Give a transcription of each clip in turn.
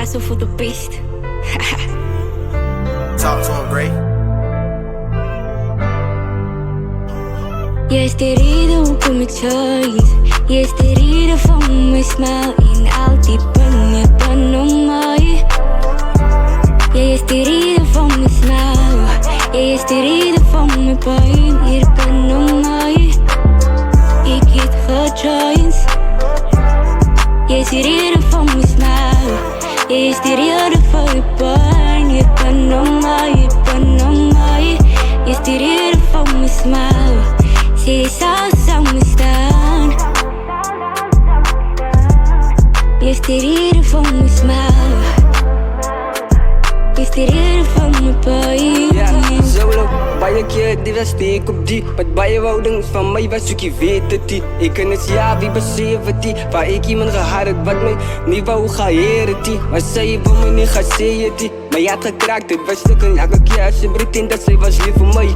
hustle for the best. Talk to him, Gray. Jy is die rede hoekom ek shine. Jy is die rede van my smile en al die pinge om my. Jy is die rede van my smile. Jy is die rede van my pyn hier om my. Ek het gejoins. Jy is die rede van my smile. Jy is die rede van my pyn hier om my, om my. Jy is die rede van my smile. Jy sal saam my staan. Jy is die rede van my smile. Jy is die rede van my pyn. Solo, baie keer die was steek op die. Wat baie woudings van my was soek jy weet het die. Ek kan het ja, wie besef het die. Waar ek iemand gehad het wat my nie wou geheer het die. Maar sy wil my nie gesê het die. My hart gekraakt, dit was stuk en elke keer as sy pretend dat sy was lief vir my.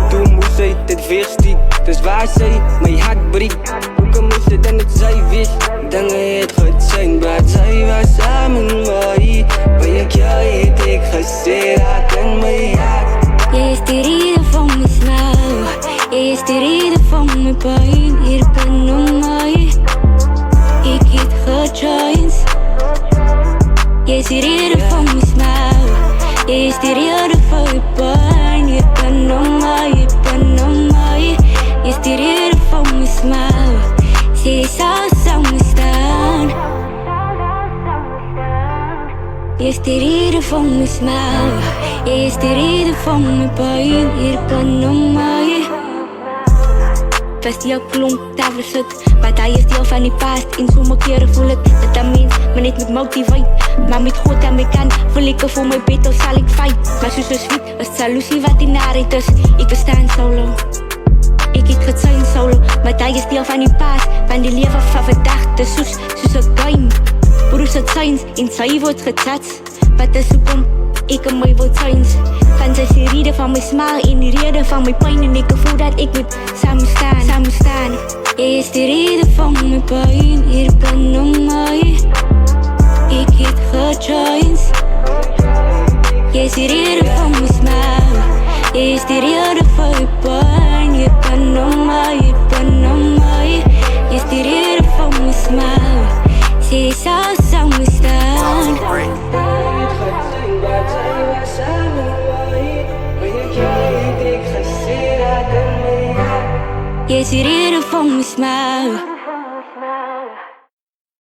Toen moest sy dit wegstiek, dis waar sy my hart breek. Hoekom moest sy dan het sy wees? Dinge het gesyn, maar sy was saam met my. Baie keer het ek gesê dat in my hart. Jy is die rede van my smile. Jy is die rede van my pyn hier om my. Ek het gejoins. Jy is die rede van my smile. Jy is die rede van my pyn hier om my, om my. Jy is die rede van my smile. Jy sal saam my staan. Jy is die rede van my smile. Jy is die rede van my pyn hier om my. Was jou klomp tafel sit, want hy is deel van die past. En sommige kere voel ek dat een mens my net moet motivate. Maar met God aan my kant voel ek voor my bed of sal ek fight. Maar soos een sweet is salusie wat die narheid is. Ek bestaan solo. Ek het getuin solo, maar hy is deel van die past. Van die lewe van vandag, dis soos een game. Broers het signs en sy word getats. Wat is hoekom ek in my wil signs. Van sy is die rede van my smile en die rede van my pijn. En ek voel dat ek moet saam staan. Jy is die rede van my pijn hier om my. Ek het gejoins. Jy is die rede van my smile. Jy is die rede van my pijn hier om my, om my. Jy is die rede van my smile. Jy sal saam my staan. Jy is die rede van my smile.